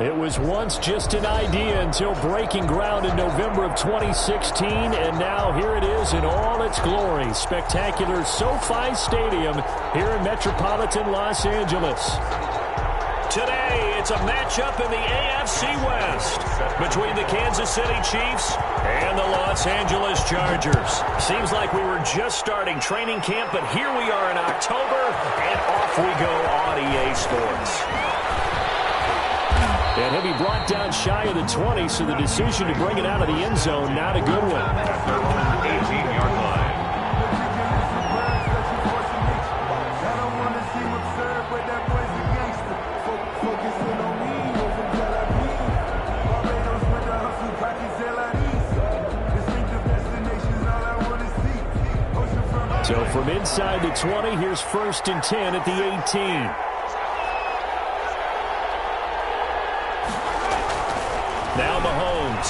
It was once just an idea until breaking ground in November of 2016, and now here it is in all its glory. Spectacular SoFi Stadium here in metropolitan Los Angeles. Today, it's a matchup in the AFC West between the Kansas City Chiefs and the Los Angeles Chargers. Seems like we were just starting training camp, but here we are in October, and off we go on EA Sports. And he'll be brought down shy of the 20, so the decision to bring it out of the end zone, not a good one. At their own 18-yard line. So from inside the 20, here's 1st and 10 at the 18. Now Mahomes.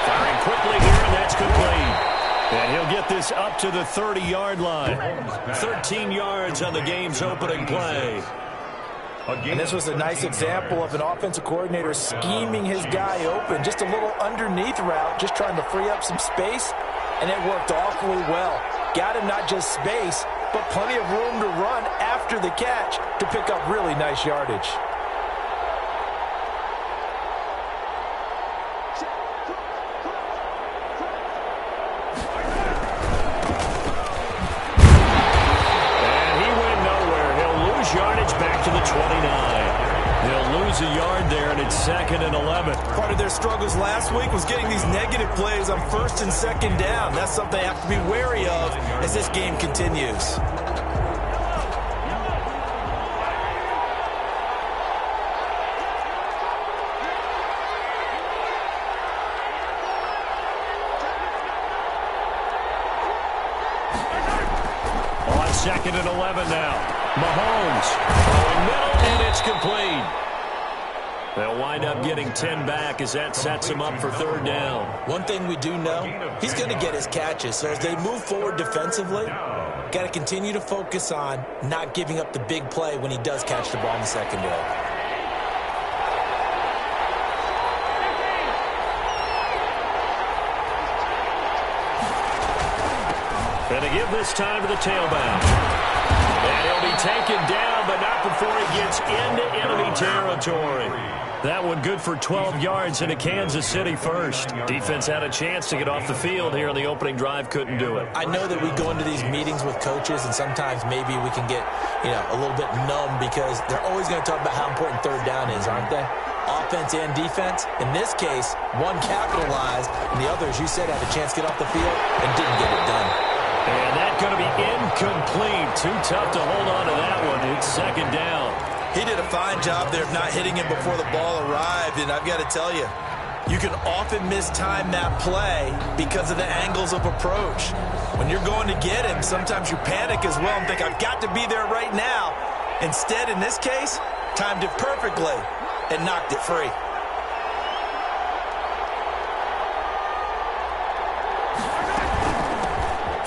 Firing quickly here, and that's complete. And he'll get this up to the 30-yard line. 13 yards on the game's opening play. And this was a nice example of an offensive coordinator scheming his guy open. Just a little underneath route, just trying to free up some space. And it worked awfully well. Got him not just space, but plenty of room to run after the catch to pick up really nice yardage. And he went nowhere. He'll lose yardage back to the 29. They'll lose a yard there, and it's 2nd and 11. Part of their struggles last week was getting these negative plays on 1st and 2nd down. That's something they have to be wary of as this game continues. On 2nd and 11 now. Mahomes going middle, and it's complete. They'll wind up getting 10 back as that sets him up for 3rd down. One thing we do know, he's going to get his catches. So as they move forward defensively, got to continue to focus on not giving up the big play when he does catch the ball in the secondary. And to give this time to the tailback. And he'll be taken down, but not before he gets into enemy territory. That one good for 12 yards into Kansas City first. Defense had a chance to get off the field here on the opening drive, couldn't do it. I know that we go into these meetings with coaches, and sometimes maybe we can get, a little bit numb because they're always going to talk about how important 3rd down is, aren't they? Offense and defense. In this case, one capitalized, and the other, as you said, had a chance to get off the field and didn't get it done. And that's going to be incomplete. Too tough to hold on to that one. It's 2nd down. He did a fine job there of not hitting him before the ball arrived, and I've got to tell you, you can often mistime that play because of the angles of approach. When you're going to get him, sometimes you panic as well and think, I've got to be there right now. Instead, in this case, timed it perfectly and knocked it free.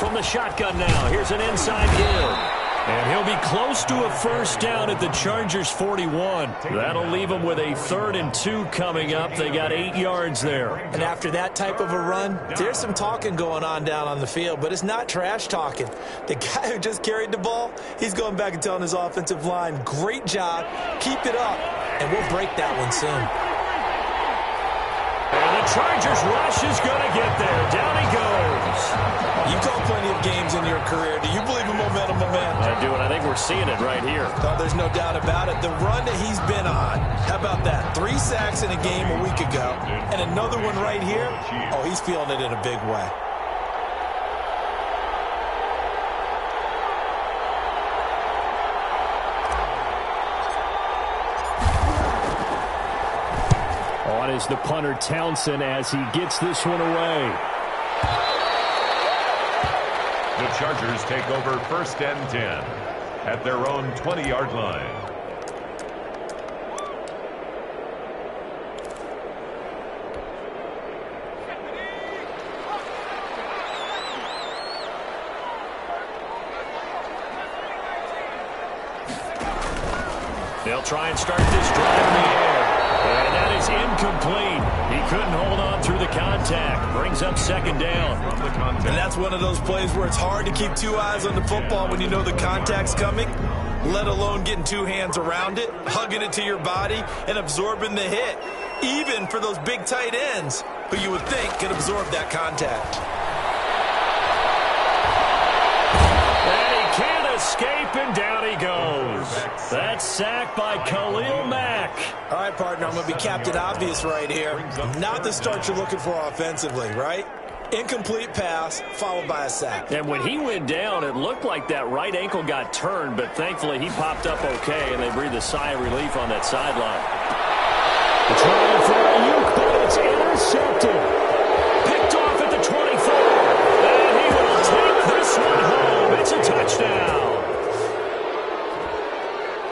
From the shotgun now, here's an inside give. And he'll be close to a 1st down at the Chargers' 41. That'll leave them with a 3rd and 2 coming up. They got 8 yards there. And after that type of a run, there's some talking going on down on the field, but it's not trash talking. The guy who just carried the ball, he's going back and telling his offensive line, great job, keep it up, and we'll break that one soon. And the Chargers rush is going to get there. Down he goes. You call plenty of games in your career. Do you believe in momentum, my man? I do, and I think we're seeing it right here. Oh, there's no doubt about it. The run that he's been on, how about that? 3 sacks in a game a week ago, and another one right here. Oh, he's feeling it in a big way. On is the punter Townsend as he gets this one away. The Chargers take over 1st and 10 at their own 20-yard line. They'll try and start this drive in the air. And that is incomplete. He couldn't hold on through the contact. Brings up second down. And that's one of those plays where it's hard to keep two eyes on the football when you know the contact's coming, let alone getting two hands around it, hugging it to your body, and absorbing the hit, even for those big tight ends who you would think could absorb that contact. Escape, and down he goes. That's sacked by Khalil Mack. All right, partner, I'm going to be Captain Obvious right here. Not the start you're looking for offensively, right? Incomplete pass followed by a sack. And when he went down, it looked like that right ankle got turned, but thankfully he popped up okay, and they breathed a sigh of relief on that sideline. The try for Ayuk, but it's intercepted. Picked off at the 24, and he will take this one home. It's a touchdown.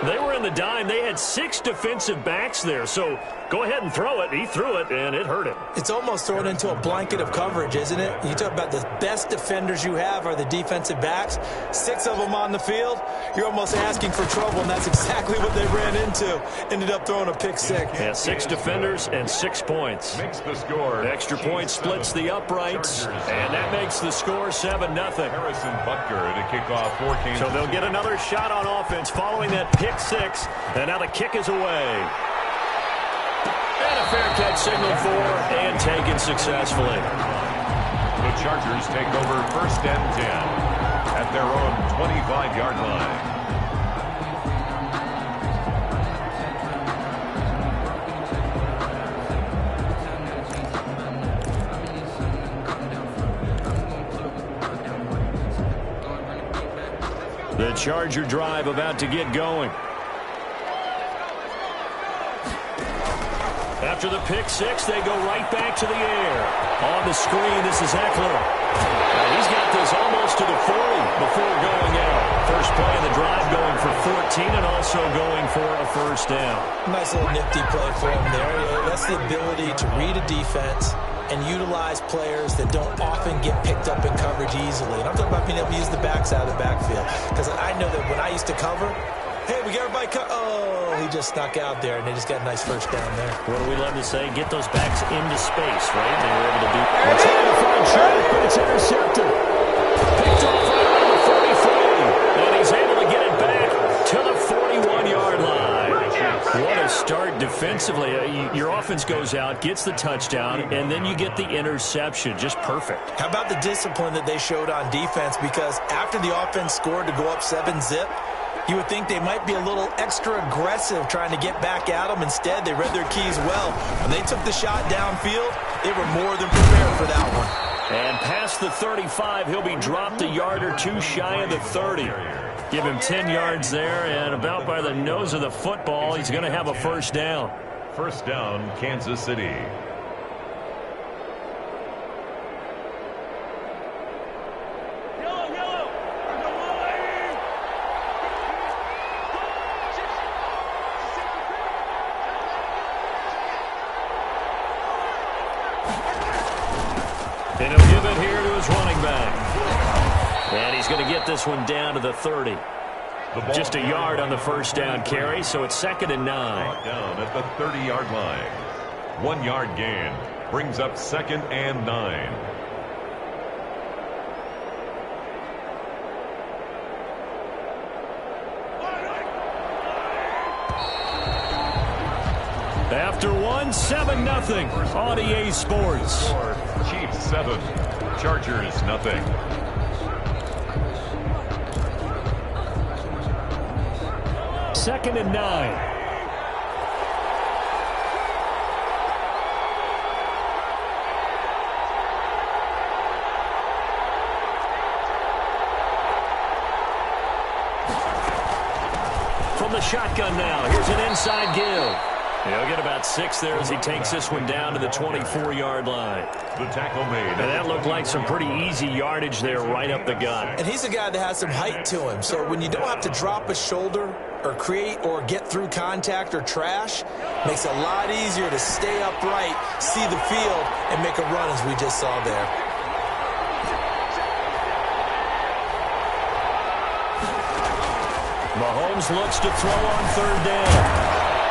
They were in the dime. They had 6 defensive backs there, so go ahead and throw it. He threw it, and it hurt him. It's almost thrown into a blanket of coverage, isn't it? You talk about the best defenders you have are the defensive backs. 6 of them on the field. You're almost asking for trouble, and that's exactly what they ran into. Ended up throwing a pick six. Yeah, 6 defenders and 6 points. Makes the score. Extra point splits the uprights, and that makes the score 7-0. Harrison Butker to kick off for Kansas. So they'll get another shot on offense following that pick six, and now the kick is away. And a fair catch signaled for and taken successfully. The Chargers take over first and 10 at their own 25-yard line. The Charger drive about to get going. After the pick six, they go right back to the air. On the screen, this is Eckler. He's got this almost to the 40 before going out. First play of the drive going for 14 and also going for a first down. Nice little nifty play for him there. That's the ability to read a defense and utilize players that don't often get picked up in coverage easily. And I'm talking about being able to use the backs out of the backfield. Because I know that when I used to cover, hey, we got everybody oh, he just snuck out there, and they just got a nice first down there. What do we love to say? Get those backs into space, right? They were able to do that. Trying to find Sharp, but it's intercepted. Picked off right around the 43, and he's able to get it back to the 41-yard line. What a start defensively. Your offense goes out, gets the touchdown, and then you get the interception. Just perfect. How about the discipline that they showed on defense? Because after the offense scored to go up 7-zip, you would think they might be a little extra aggressive trying to get back at them. Instead, they read their keys well. When they took the shot downfield, they were more than prepared for that one. And past the 35, he'll be dropped a yard or two shy of the 30. Give him 10 yards there, and about by the nose of the football, he's going to have a first down. First down, Kansas City. And he'll give it here to his running back. And he's going to get this one down to the 30. Just a yard on the first down carry, so it's 2nd and 9. Down at the 30-yard line. 1 yard gain brings up 2nd and 9. After one, 7-0 on EA Sports. Chiefs 7, Chargers 0. Second and 9. From the shotgun now, here's an inside give. He'll get about 6 there as he takes this one down to the 24-yard line. The tackle made. And that looked like some pretty easy yardage there right up the gut. And he's a guy that has some height to him. So when you don't have to drop a shoulder or create or get through contact or trash, makes it a lot easier to stay upright, see the field, and make a run as we just saw there. Mahomes looks to throw on third down.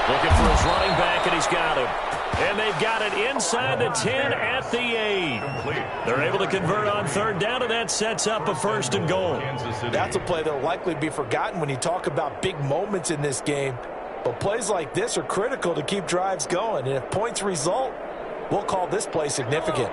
Looking for his running back, and he's got him. And they've got it inside the 10 at the 8. They're able to convert on third down, and that sets up a first and goal. That's a play that will likely be forgotten when you talk about big moments in this game. But plays like this are critical to keep drives going. And if points result, we'll call this play significant.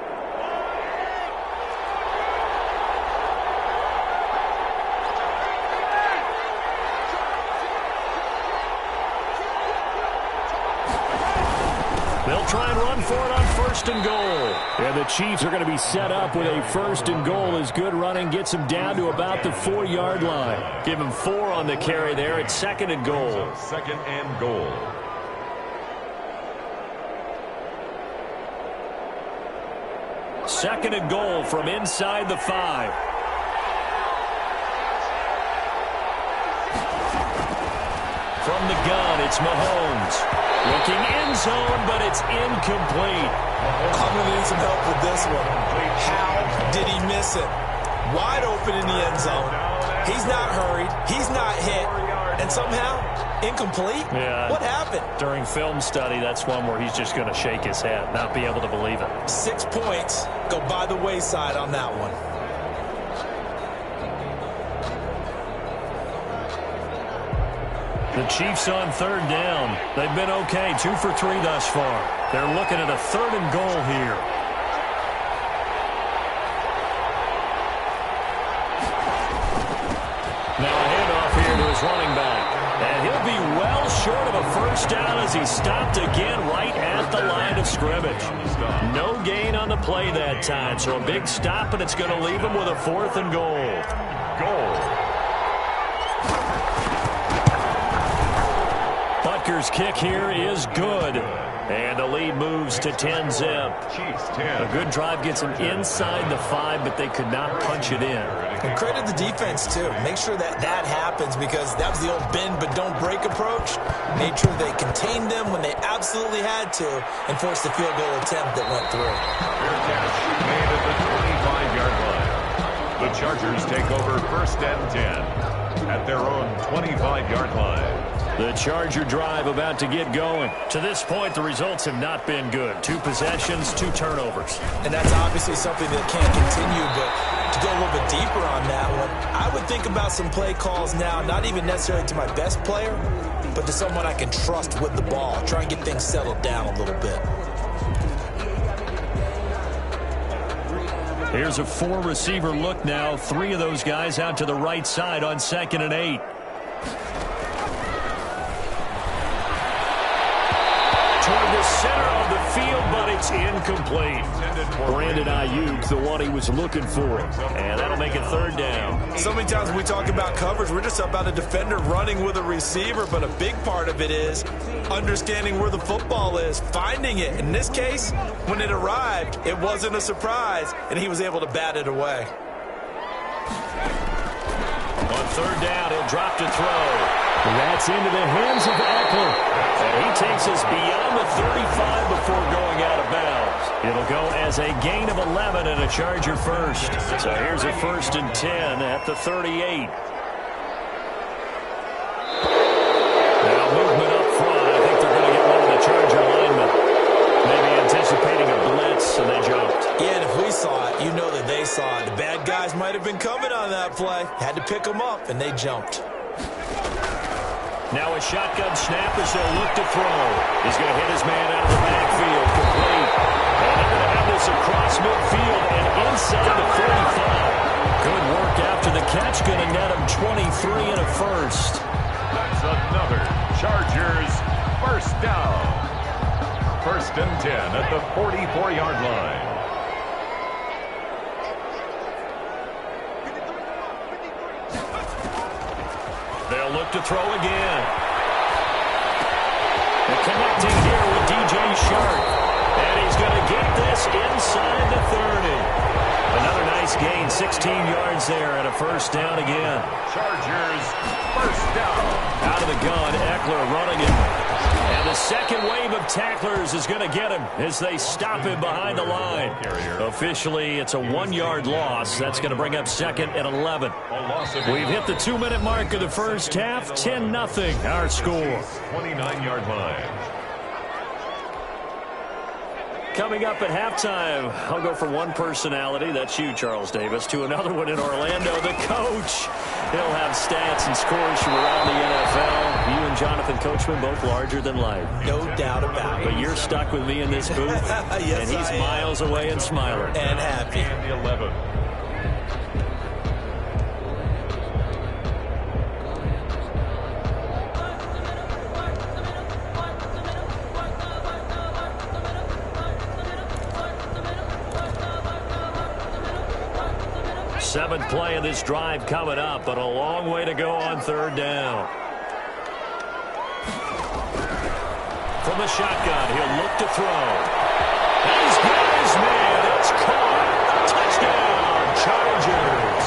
They'll try and run for it on first and goal. And the Chiefs are going to be set up with a first and goal as good running gets them down to about the 4-yard line. Give him 4 on the carry there at second and goal. Second and goal. Second and goal from inside the 5. From the gun, it's Mahomes. Looking end zone, but it's incomplete. I'm going to need some help with this one. How did he miss it? Wide open in the end zone. He's not hurried. He's not hit. And somehow, incomplete? Yeah. What happened? During film study, that's one where he's just going to shake his head, not be able to believe it. 6 points go by the wayside on that one. The Chiefs on third down. They've been okay, 2 for 3 thus far. They're looking at a third and goal here. Now a handoff here to his running back. And he'll be well short of a first down as he's stopped again right at the line of scrimmage. No gain on the play that time, so a big stop, and it's going to leave him with a 4th and goal. Butker's kick here is good. And the lead moves to 10-zip. A good drive gets them inside the 5, but they could not punch it in. And credit the defense, too. Make sure that that happens because that was the old bend but don't break approach. Made sure they contained them when they absolutely had to and forced the field goal attempt that went through. Fair catch made at the 25-yard line. The Chargers take over first and 10 at their own 25-yard line. The Charger drive about to get going. To this point, the results have not been good. 2 possessions, 2 turnovers. And that's obviously something that can't continue, but to go a little bit deeper on that one, I would think about some play calls now, not even necessarily to my best player, but to someone I can trust with the ball. Try and get things settled down a little bit. Here's a 4-receiver look now. 3 of those guys out to the right side on 2nd and 8. Toward the center of the field, but it's incomplete. Brandon Ayuk, the one he was looking for. And that'll make it 3rd down. So many times when we talk about coverage, we're just about a defender running with a receiver, but a big part of it is understanding where the football is, finding it. In this case, when it arrived, it wasn't a surprise, and he was able to bat it away. On 3rd down, he'll drop to throw. That's into the hands of Eckler. And he takes us beyond the 35 before going out of bounds. It'll go as a gain of 11 and a Charger first. So here's a 1st and 10 at the 38. Now movement up front. I think they're going to get one of the Charger linemen. Maybe anticipating a blitz, and they jumped. Yeah, and if we saw it, you know that they saw it. The bad guys might have been coming on that play. Had to pick them up, and they jumped. Now a shotgun snap as they'll look to throw. He's going to hit his man out of the backfield. Complete. And they're going to have this across midfield and inside the 45. Good work after the catch. Going to net him 23 and a first. That's another Chargers first down. 1st and 10 at the 44-yard line. They'll look to throw again. And connecting here with DJ Shark. And he's going to get this inside the 30. Another nice gain, 16 yards there and a first down again. Chargers first down. Out of the gun, Eckler running it. And the second wave of tacklers is going to get him as they stop him behind the line. Officially, it's a 1-yard loss. That's going to bring up second and 11. We've hit the 2-minute mark of the first half. 10-0 our score. 29-yard line. Coming up at halftime, I'll go from one personality, that's you, Charles Davis, to another one in Orlando, the coach. He'll have stats and scores from around the NFL. You and Jonathan Coachman, both larger than life. No doubt about it. But you're stuck with me in this booth. Yes, and he's miles away and smiling. And happy. And the 11. Seventh play of this drive coming up, but a long way to go on third down. From the shotgun, he'll look to throw. And he's got his man. It's caught. Touchdown, Chargers.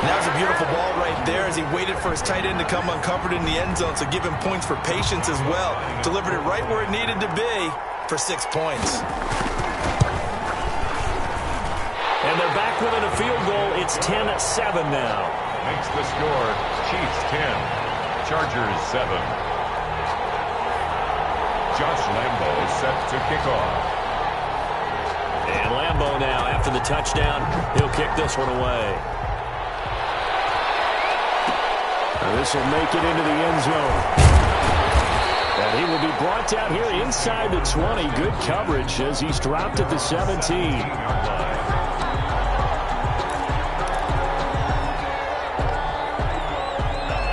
And that was a beautiful ball right there as he waited for his tight end to come uncovered in the end zone, so give him points for patience as well. Delivered it right where it needed to be for 6 points. And they're back within a field goal. It's 10-7 now. Makes the score Chiefs 10, Chargers 7. Josh Lambo set to kick off. And Lambo now, after the touchdown, he'll kick this one away. Now this will make it into the end zone. And he will be brought down here inside the 20. Good coverage as he's dropped at the 17.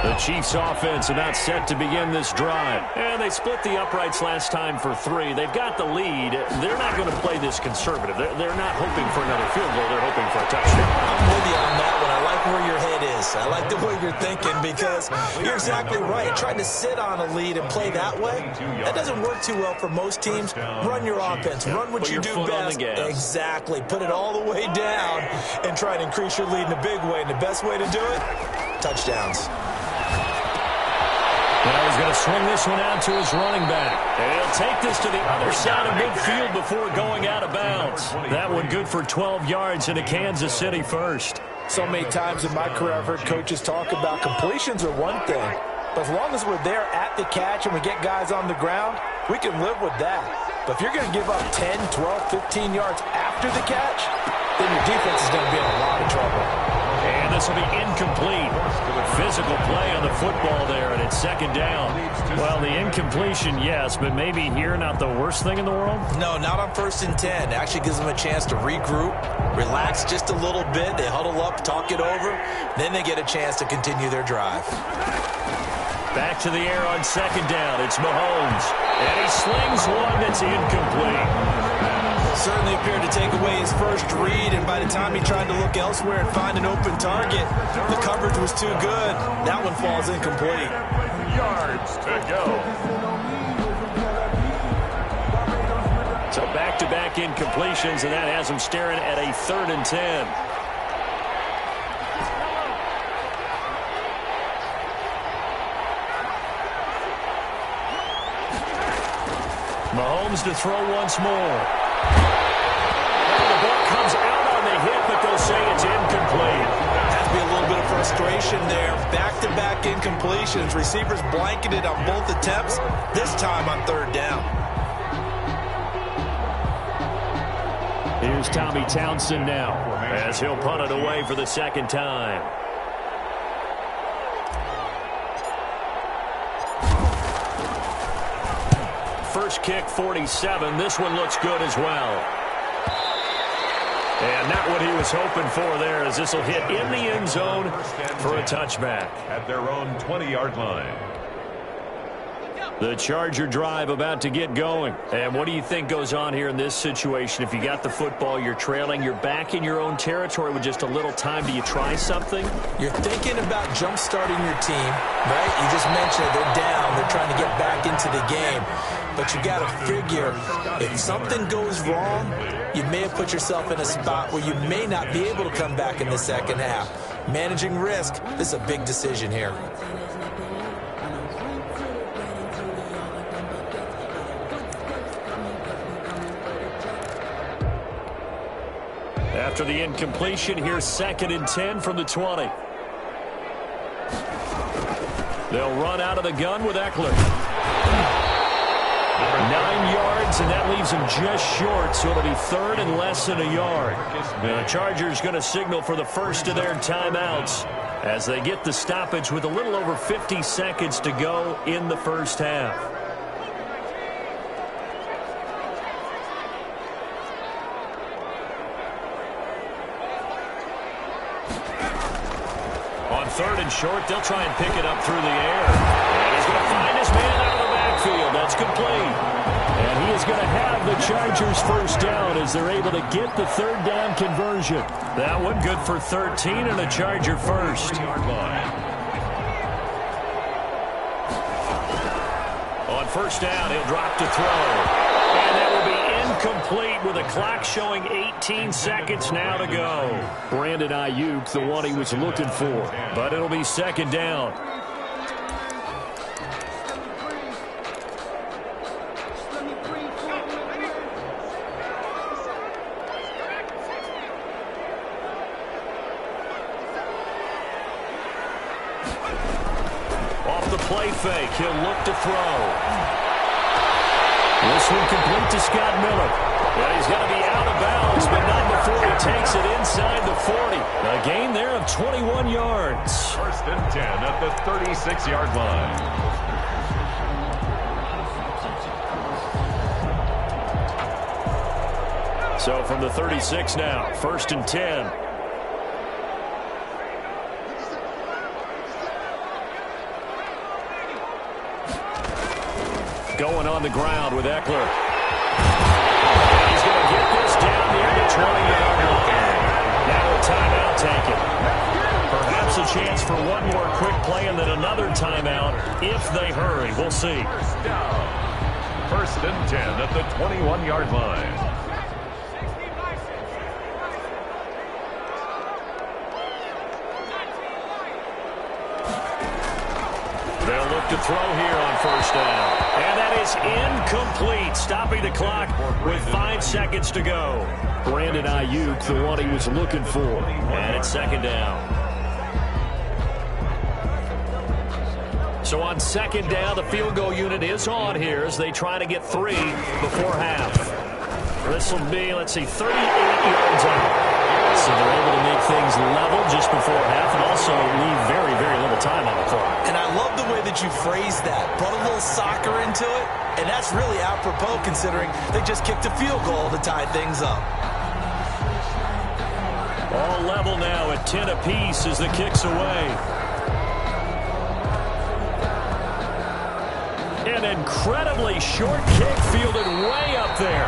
The Chiefs offense about set to begin this drive. And they split the uprights last time for 3. They've got the lead. They're not going to play this conservative. They're not hoping for another field goal. They're hoping for a touchdown. I'm with you on that one. I like where your head is. I like the way you're thinking because you're exactly right. Trying to sit on a lead and play that way, that doesn't work too well for most teams. Run your offense. Run what you do best. Exactly. Put it all the way down and try to increase your lead in a big way. And the best way to do it, touchdowns. Now he's going to swing this one out to his running back. And he'll take this to the other side of midfield before going out of bounds. That one good for 12 yards into Kansas City first. So many times in my career I've heard coaches talk about completions are one thing. But as long as we're there at the catch and we get guys on the ground, we can live with that. But if you're going to give up 10, 12, 15 yards after the catch, then your defense is going to be in a lot of trouble. And this will be incomplete. Physical play on the football there, and it's second down. Well, the incompletion, yes, but maybe here not the worst thing in the world? No, not on 1st and 10. It actually gives them a chance to regroup, relax just a little bit. They huddle up, talk it over. Then they get a chance to continue their drive. Back to the air on second down. It's Mahomes. And he slings one that's incomplete. Certainly appeared to take away his first read, and by the time he tried to look elsewhere and find an open target, the coverage was too good. That one falls incomplete. Yards to go. So back-to-back incompletions, and that has him staring at a 3rd and 10. Mahomes to throw once more. The ball comes out on the hit, but they'll say it's incomplete. Has to be a little bit of frustration there. Back-to-back incompletions. Receivers blanketed on both attempts, this time on 3rd down. Here's Tommy Townsend now as he'll punt it away for the second time. First kick, 47. This one looks good as well. And not what he was hoping for there, as this will hit in the end zone for a touchback. At their own 20-yard line. The Charger drive about to get going. And what do you think goes on here in this situation? If you got the football, you're trailing, you're back in your own territory with just a little time. Do you try something? You're thinking about jump-starting your team, right? You just mentioned it. They're down. They're trying to get back into the game. But you got to figure, if something goes wrong, you may have put yourself in a spot where you may not be able to come back in the second half. Managing risk, this is a big decision here. After the incompletion, here's 2nd and 10 from the 20. They'll run out of the gun with Eckler. 9 yards, and that leaves him just short, so it'll be 3rd and less than a yard. The Chargers going to signal for the first of their timeouts as they get the stoppage with a little over 50 seconds to go in the first half. On 3rd and short, they'll try and pick it up through the air. And he's going to find his man out of the backfield. That's complete. And he is going to have the Chargers first down as they're able to get the 3rd down conversion. That one good for 13 and a Charger first. On 1st down, he'll drop to throw. And that will be incomplete with the clock showing 18 seconds now to go. Brandon Ayuk, the one he was looking for. But it'll be 2nd down. Off the play fake, he'll look to throw. This one complete to Scott Miller. Well, he's got to be out of bounds, but not before he takes it inside the 40. A gain there of 21 yards. 1st and 10 at the 36-yard line. So from the 36 now, 1st and 10. Going on the ground with Eckler. He's going to get this down near the 20-yard line. Now a timeout taken. Perhaps a chance for one more quick play and then another timeout if they hurry. We'll see. 1st and 10 at the 21-yard line. They'll look to throw here on 1st down. And that is incomplete, stopping the clock with 5 seconds to go. Brandon Ayuk, the one he was looking for. And it's 2nd down. So on 2nd down, the field goal unit is on here as they try to get 3 before half. This will be, 38 yards out. So they're able to make things level just before half and also leave very, very little time on the clock. And I love the way that you phrase that. Put a little soccer into it, and that's really apropos considering they just kicked a field goal to tie things up. All level now at 10 apiece as the kick's away. An incredibly short kick fielded way up there.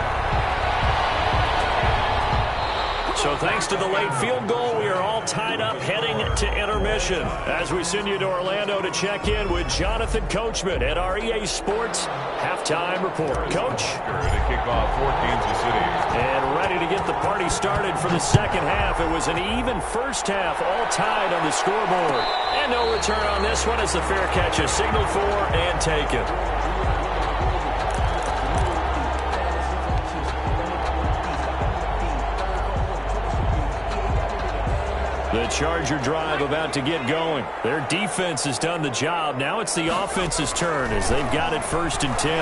So thanks to the late field goal, we are all tied up heading to intermission. As we send you to Orlando to check in with Jonathan Coachman at our EA Sports Halftime Report. Coach? To kick off for Kansas City. And ready to get the party started for the 2nd half. It was an even first half, all tied on the scoreboard. And no return on this one as the fair catch is signaled for and taken. The Charger drive about to get going. Their defense has done the job. Now it's the offense's turn as they've got it 1st and 10.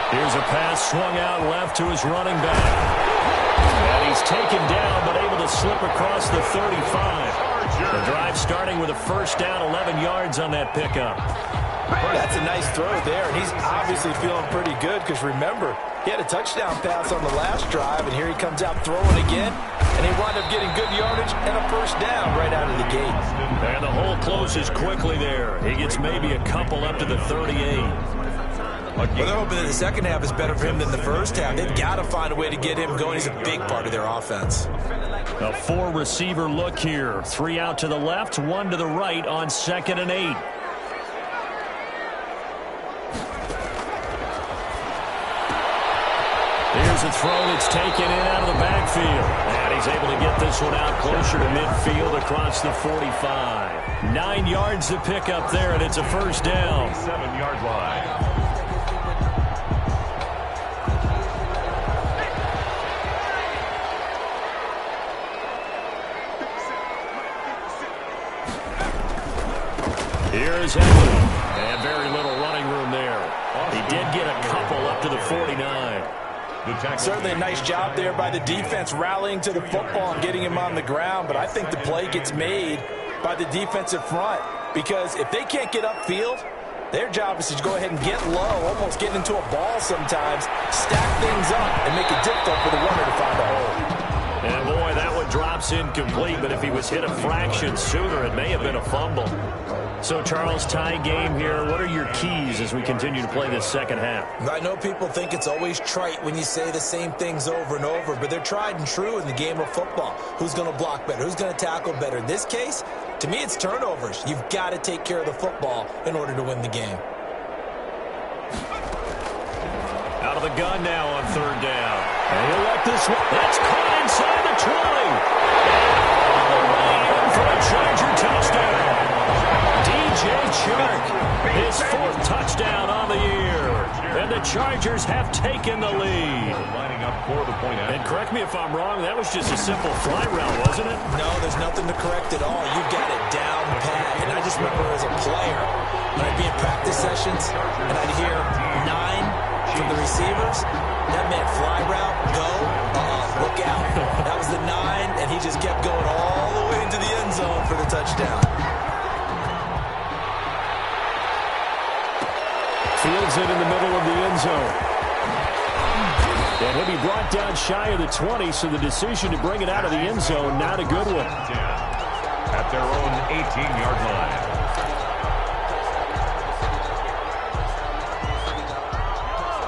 Here's a pass swung out left to his running back. And he's taken down but able to slip across the 35. The drive starting with a 1st down, 11 yards on that pickup. That's a nice throw there, and he's obviously feeling pretty good because remember, he had a touchdown pass on the last drive, and here he comes out throwing again, and he wound up getting good yardage and a 1st down right out of the gate. And the hole closes quickly there. He gets maybe a couple up to the 38. Well, they're hoping that the 2nd half is better for him than the 1st half. They've got to find a way to get him going. He's a big part of their offense. A 4-receiver look here. 3 out to the left, 1 to the right on 2nd and 8. Here's a throw that's taken in out of the backfield. And he's able to get this one out closer to midfield across the 45. 9 yards to pick up there, and it's a 1st down. 7-yard line. is empty. And very little running room there. He did get a couple up to the 49. Certainly a nice job there by the defense rallying to the football and getting him on the ground, but I think the play gets made by the defensive front because if they can't get upfield, their job is to go ahead and get low, almost get into a ball sometimes, stack things up, and make it difficult for the runner to find a hole. And boy, that one drops incomplete, but if he was hit a fraction sooner, it may have been a fumble. So, Charles, tie game here. What are your keys as we continue to play this second half? I know people think it's always trite when you say the same things over and over, but they're tried and true in the game of football. Who's going to block better? Who's going to tackle better? In this case, to me, it's turnovers. You've got to take care of the football in order to win the game. Out of the gun now on third down. And he'll let this one. That's caught inside the 20. All the way in for a Charger touchdown. DJ Chark, his fourth touchdown on the year. And the Chargers have taken the lead. Lining up for the point out. And correct me if I'm wrong, that was just a simple fly route, wasn't it? No, there's nothing to correct at all. You've got it down pat. And I just remember as a player, when I'd be in practice sessions, and I'd hear 9 from the receivers, that meant fly route, go, look out. That was the 9, and he just kept going all the way into the end zone for the touchdown. Fields it in the middle of the end zone. And he'll be brought down shy of the 20, so the decision to bring it out of the end zone, not a good one. At their own 18-yard line.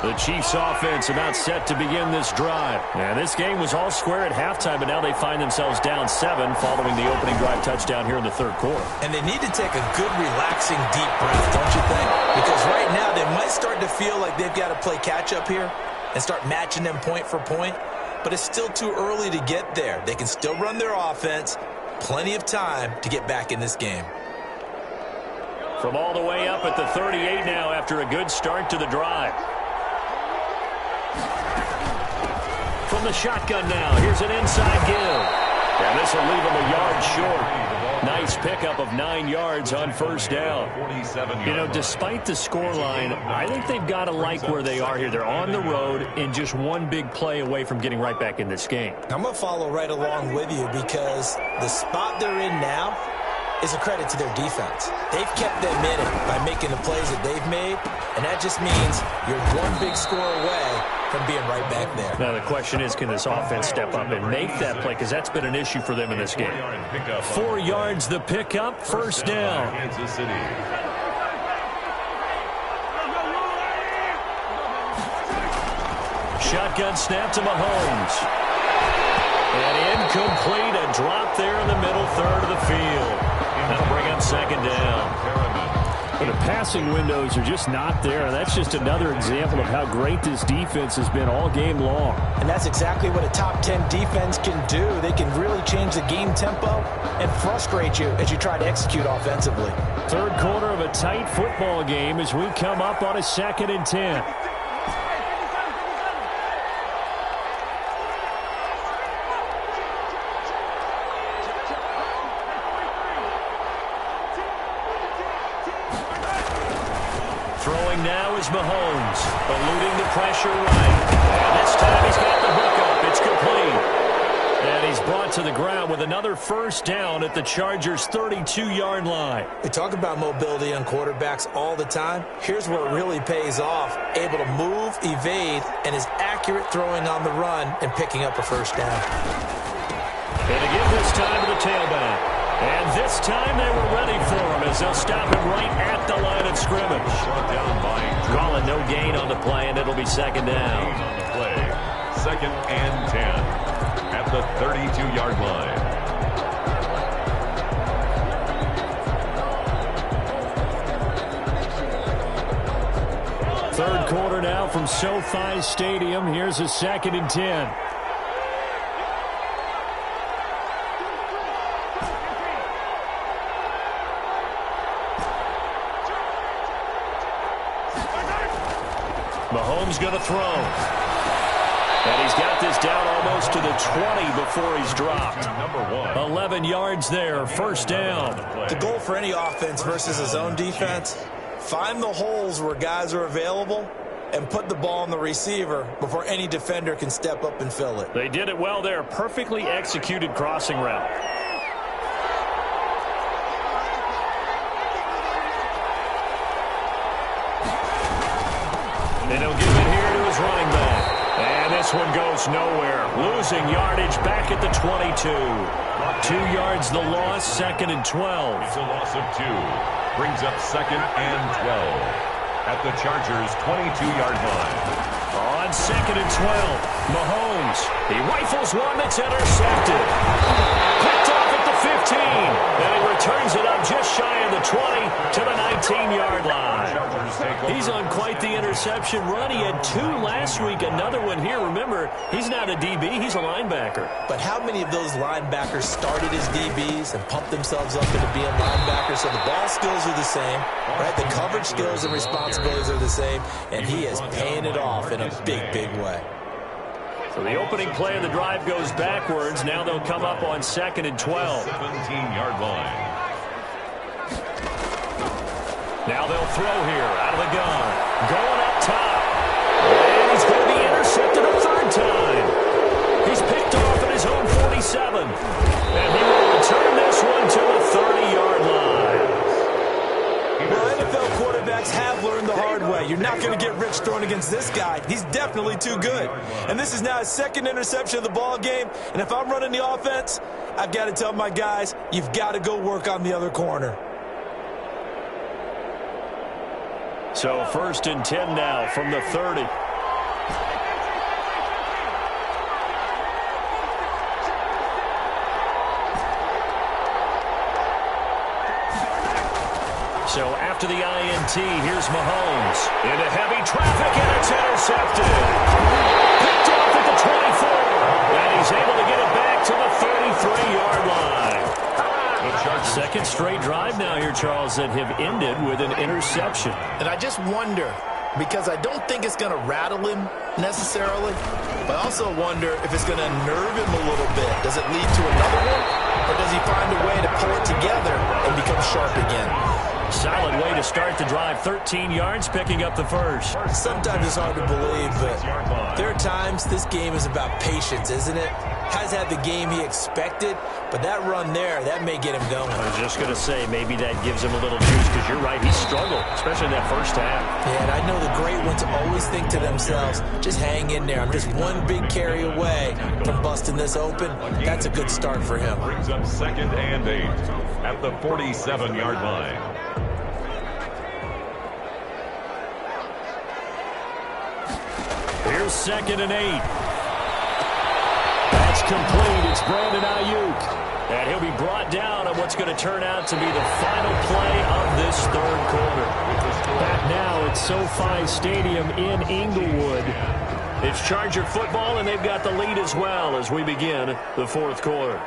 The Chiefs offense about set to begin this drive. And this game was all square at halftime, but now they find themselves down 7 following the opening drive touchdown here in the third quarter. And they need to take a good, relaxing, deep breath, don't you think? Because right now they might start to feel like they've got to play catch-up here and start matching them point for point. But it's still too early to get there. They can still run their offense. Plenty of time to get back in this game. From all the way up at the 38 now after a good start to the drive. From the shotgun now, here's an inside give. And this will leave him a yard short. Nice pickup of 9 yards on first down. You know, despite the scoreline, I think they've got to like where they are here. They're on the road and just one big play away from getting right back in this game. I'm going to follow right along with you because the spot they're in now is a credit to their defense. They've kept them in it by making the plays that they've made, and that just means you're one big score away from being right back there. Now the question is, can this offense step up and make that play? Because that's been an issue for them in this game. 4 yards the pickup, first down. Kansas City. Shotgun snap to Mahomes. And incomplete, a drop there in the middle third of the field. That'll bring up second down. But the passing windows are just not there. That's just another example of how great this defense has been all game long. And that's exactly what a top 10 defense can do. They can really change the game tempo and frustrate you as you try to execute offensively. Third quarter of a tight football game as we come up on a 2nd and 10. Throwing now is Mahomes, eluding the pressure right. And this time he's got the hook up. It's complete. And he's brought to the ground with another first down at the Chargers' 32-yard line. We talk about mobility on quarterbacks all the time. Here's where it really pays off. Able to move, evade, and is accurate throwing on the run and picking up a first down. And again this time to the tailback. And this time they were ready for him as they'll stop him right at the line of scrimmage. Calling no gain on the play, and it'll be second down. On the play, 2nd and 10 at the 32-yard line. Third quarter now from SoFi Stadium. Here's a 2nd and 10. Mahomes going to throw. And he's got this down almost to the 20 before he's dropped. Number 1. 11 yards there, first down. The goal for any offense versus his own defense, find the holes where guys are available and put the ball on the receiver before any defender can step up and fill it. They did it well there. Perfectly executed crossing route. And he'll give it here to his running back. And this one goes nowhere. Losing yardage back at the 22. 2 yards the loss, 2nd and 12. It's a loss of 2. Brings up 2nd and 12. At the Chargers' 22-yard line. On 2nd and 12, Mahomes. He rifles one that's intercepted. Picked off at the 15. And he returns it up just shy of the 20 to the 19-yard line. He's on quite the interception run. He had 2 last week, another one here. Remember, he's not a DB, he's a linebacker. But how many of those linebackers started as DBs and pumped themselves up into being linebackers? So the ball skills are the same, right? The coverage skills and responsibilities are the same, and he is paying it off in a big, big way. So the opening play of the drive goes backwards. Now they'll come up on 2nd and 12. 17-yard line. Now they'll throw here out of the gun. Going up top. And he's going to be intercepted a 3rd time. He's picked off at his own 47. And he will return this one to the 30-yard line. Well, NFL quarterbacks have learned the hard way. You're not going to get rich throwing against this guy. He's definitely too good. And this is now his 2nd interception of the ball game. And if I'm running the offense, I've got to tell my guys, you've got to go work on the other corner. So 1st and 10 now from the 30. So after the INT, here's Mahomes. Into heavy traffic, and it's intercepted. Picked off at the 24. And he's able to get it back to the 33-yard line. Second straight drive now here, Charles, that have ended with an interception. And I just wonder, because I don't think it's going to rattle him necessarily, but I also wonder if it's going to nerve him a little bit. Does it lead to another one, or does he find a way to pull it together and become sharp again? Solid way to start the drive. 13 yards, picking up the first. Sometimes it's hard to believe, but there are times this game is about patience, isn't it? Has had the game he expected, but that run there, that may get him going. I was just going to say, maybe that gives him a little juice, because you're right, he struggled, especially in that first half. Yeah, and I know the great ones always think to themselves, just hang in there. I'm just one big carry away from busting this open. That's a good start for him. Brings up 2nd and 8 at the 47-yard line. Here's 2nd and 8. That's complete. It's Brandon Ayuk. And he'll be brought down on what's going to turn out to be the final play of this 3rd quarter. Back now at SoFi Stadium in Inglewood. It's Charger football, and they've got the lead as well as we begin the 4th quarter.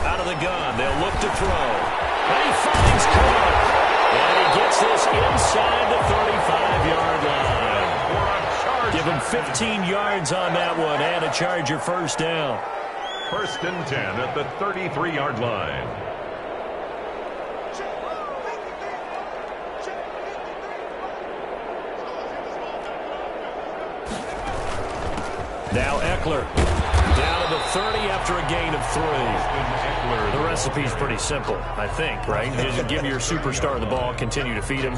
Out of the gun, they'll look to throw. And he finds Cook. And he gets this inside the 35-yard line. Give him 15 yards on that one and a Charger first down. 1st and 10 at the 33-yard line. Now Eckler down to the 30 after a gain of 3. The recipe's pretty simple, I think, right? Just give your superstar the ball, continue to feed him.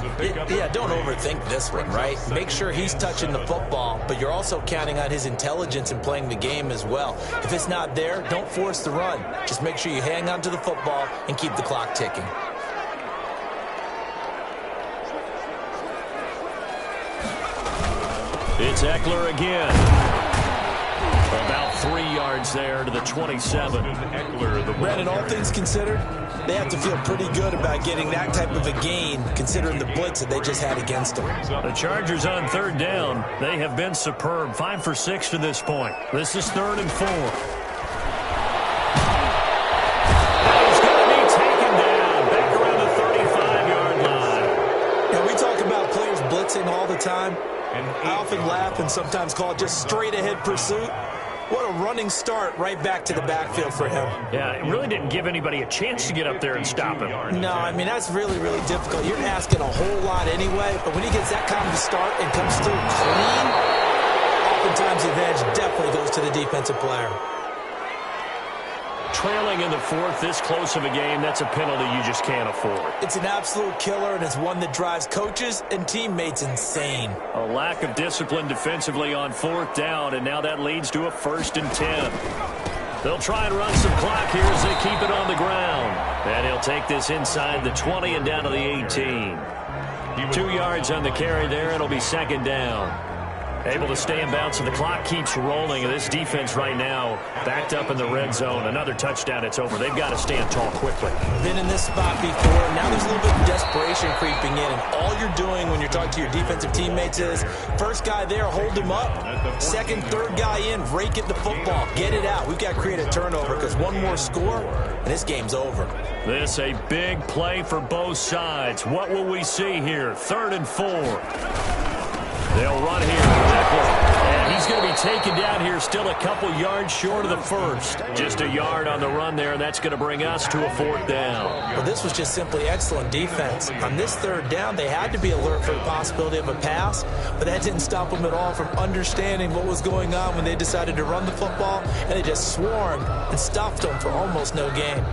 Yeah, don't overthink this one, right? Make sure he's touching the football, but you're also counting on his intelligence in playing the game as well. If it's not there, don't force the run. Just make sure you hang on to the football and keep the clock ticking. It's Eckler again. About 3 yards there to the 27. Brandon, all things considered, they have to feel pretty good about getting that type of a gain, considering the blitz that they just had against them. The Chargers on 3rd down. They have been superb. 5 for 6 to this point. This is 3rd and 4. And he's going to be taken down back around the 35-yard line. Now, we talk about players blitzing blitzing all the time. I often laugh and sometimes call it just straight-ahead pursuit. What a running start right back to the backfield for him. Yeah, it really didn't give anybody a chance to get up there and stop him. No, I mean, that's really, really difficult. You're asking a whole lot anyway, but when he gets that kind of a start and comes through clean, oftentimes the advantage definitely goes to the defensive player. Trailing in the fourth, this close of a game, that's a penalty you just can't afford. It's an absolute killer, and it's one that drives coaches and teammates insane. A lack of discipline defensively on fourth down, and now that leads to a 1st and 10. They'll try and run some clock here as they keep it on the ground. And he'll take this inside the 20 and down to the 18. 2 yards on the carry there. It'll be 2nd down. Able to stay in bounds, so the clock keeps rolling. And this defense right now backed up in the red zone. Another touchdown, it's over. They've got to stand tall quickly. Been in this spot before. Now there's a little bit of desperation creeping in. And all you're doing when you're talking to your defensive teammates is, first guy there, hold him up. Second, third guy in, rake it the football. Get it out. We've got to create a turnover because one more score, and this game's over. This a big play for both sides. What will we see here? 3rd and 4. They'll run here. And he's going to be taken down here, still a couple yards short of the first. Just a yard on the run there, and that's going to bring us to a 4th down. Well, this was just simply excellent defense. On this 3rd down, they had to be alert for the possibility of a pass, but that didn't stop them at all from understanding what was going on when they decided to run the football, and they just swarmed and stuffed them for almost no gain.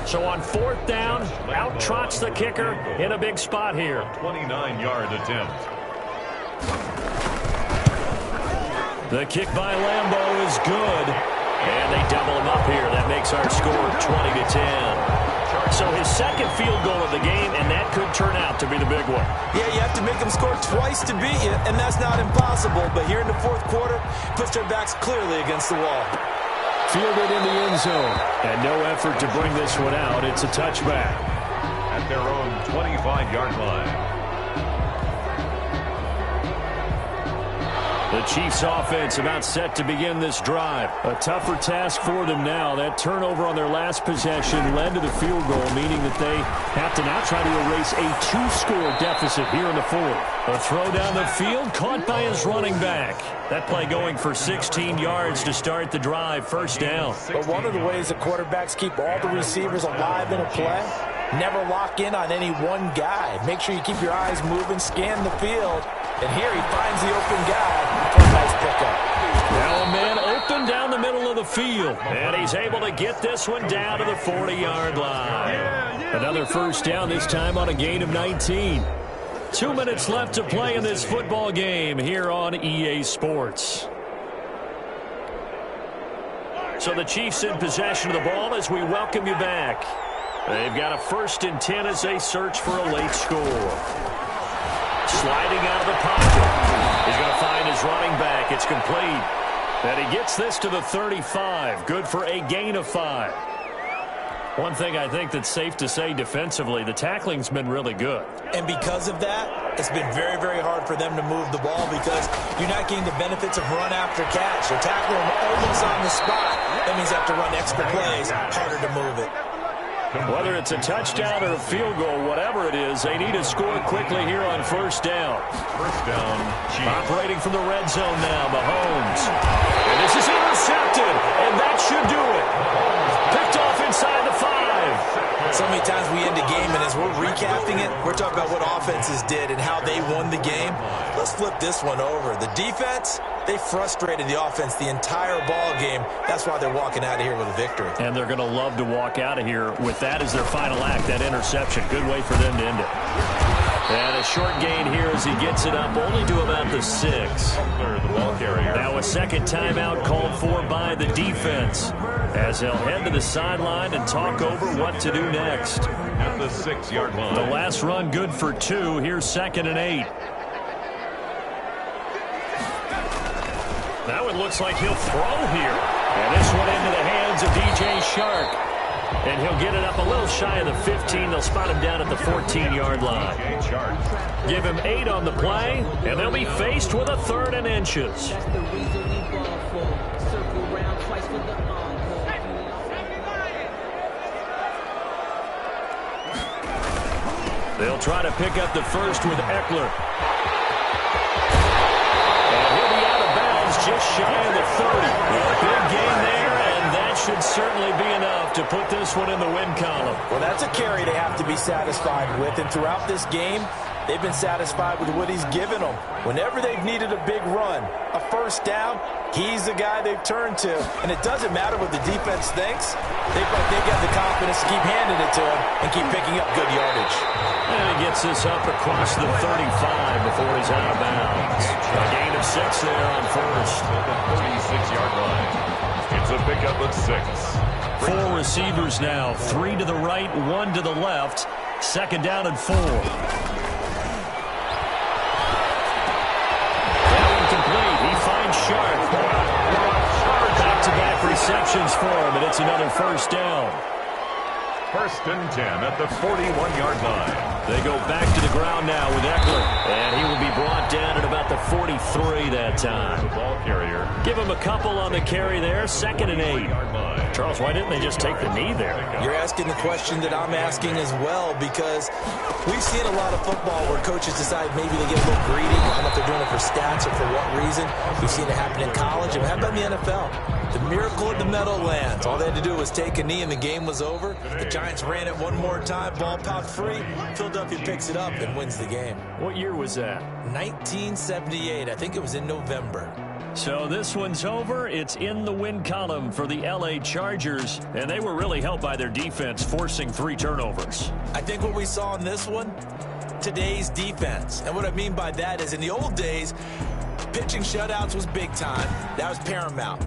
So on 4th down, out trots the kicker in a big spot here. 29-yard attempt. The kick by Lambeau is good. And they double him up here. That makes our score 20-10. So his 2nd field goal of the game, and that could turn out to be the big one. Yeah, you have to make them score twice to beat you, and that's not impossible. But here in the 4th quarter, puts their backs clearly against the wall. Fielded in the end zone. And no effort to bring this one out. It's a touchback. At their own 25-yard line. The Chiefs offense about set to begin this drive. A tougher task for them now. That turnover on their last possession led to the field goal, meaning that they have to now try to erase a 2-score deficit here in the 4th. A throw down the field caught by his running back. That play going for 16 yards to start the drive. 1st down. But one of the ways the quarterbacks keep all the receivers alive in a play, never lock in on any one guy. Make sure you keep your eyes moving, scan the field. And here he finds the open guy for a nice pickup. Now a man open down the middle of the field. And he's able to get this one down to the 40-yard line. Another 1st down, this time on a gain of 19. 2 minutes left to play in this football game here on EA Sports. So the Chiefs in possession of the ball as we welcome you back. They've got a 1st and 10 as they search for a late score. Sliding out of the pocket. He's going to find his running back. It's complete. And he gets this to the 35. Good for a gain of 5. One thing I think that's safe to say defensively, the tackling's been really good. And because of that, it's been very, very hard for them to move the ball because you're not getting the benefits of run after catch. They're tackling them almost on the spot. That means they have to run extra plays, harder to move it. Whether it's a touchdown or a field goal, whatever it is, they need to score quickly here on 1st down. 1st down, Chiefs. Operating from the red zone now, Mahomes. And this is intercepted, and that should do it. Picked off inside the 5. So many times we end a game, and as we're recapping it, we're talking about what offenses did and how they won the game. Let's flip this one over. The defense, they frustrated the offense the entire ball game. That's why they're walking out of here with a victory. And they're going to love to walk out of here with that as their final act, that interception. Good way for them to end it. And a short gain here as he gets it up only to about the 6. The ball carrier. Now a 2nd timeout called for by the defense as they'll head to the sideline and talk over what to do next. At the 6-yard line. The last run good for 2. Here's 2nd and 8. That one looks like he'll throw here. And this one into the hands of DJ Shark. And he'll get it up a little shy of the 15. They'll spot him down at the 14-yard line. Give him 8 on the play, and they'll be faced with a 3rd and inches. They'll try to pick up the first with Eckler. And he'll be out of bounds just shy of the 30. A big gain there, and that should certainly be enough to put this one in the win column. Well, that's a carry they have to be satisfied with, and throughout this game, they've been satisfied with what he's given them. Whenever they've needed a big run, a first down, he's the guy they've turned to. And it doesn't matter what the defense thinks. They've got the confidence to keep handing it to him and keep picking up good yardage. And he gets this up across the 35 before he's out of bounds. A gain of 6 there on first. At the 36-yard line. It's a pickup of 6. 4 receivers now. 3 to the right, 1 to the left. 2nd down and 4. Sharp. Back-to-back receptions for him, and it's another first down. 1st and 10 at the 41-yard line. They go back to the ground now with Eckler, and he will be brought down at about the 43 that time. The ball carrier. Give him a couple on the carry there, 2nd and 8. Charles, why didn't they just take the knee there? You're asking the question that I'm asking as well, because we've seen a lot of football where coaches decide maybe they get a little greedy. I don't know if they're doing it for stats or for what reason. We've seen it happen in college, and how about in the NFL? The miracle of the Meadowlands. All they had to do was take a knee, and the game was over. The Giants ran it one more time. Ball popped free. Philadelphia picks it up and wins the game. What year was that? 1978. I think it was in November. So this one's over. It's in the win column for the L.A. Chargers, and they were really helped by their defense, forcing 3 turnovers. I think what we saw in this one, today's defense. And what I mean by that is in the old days, pitching shutouts was big time. That was paramount.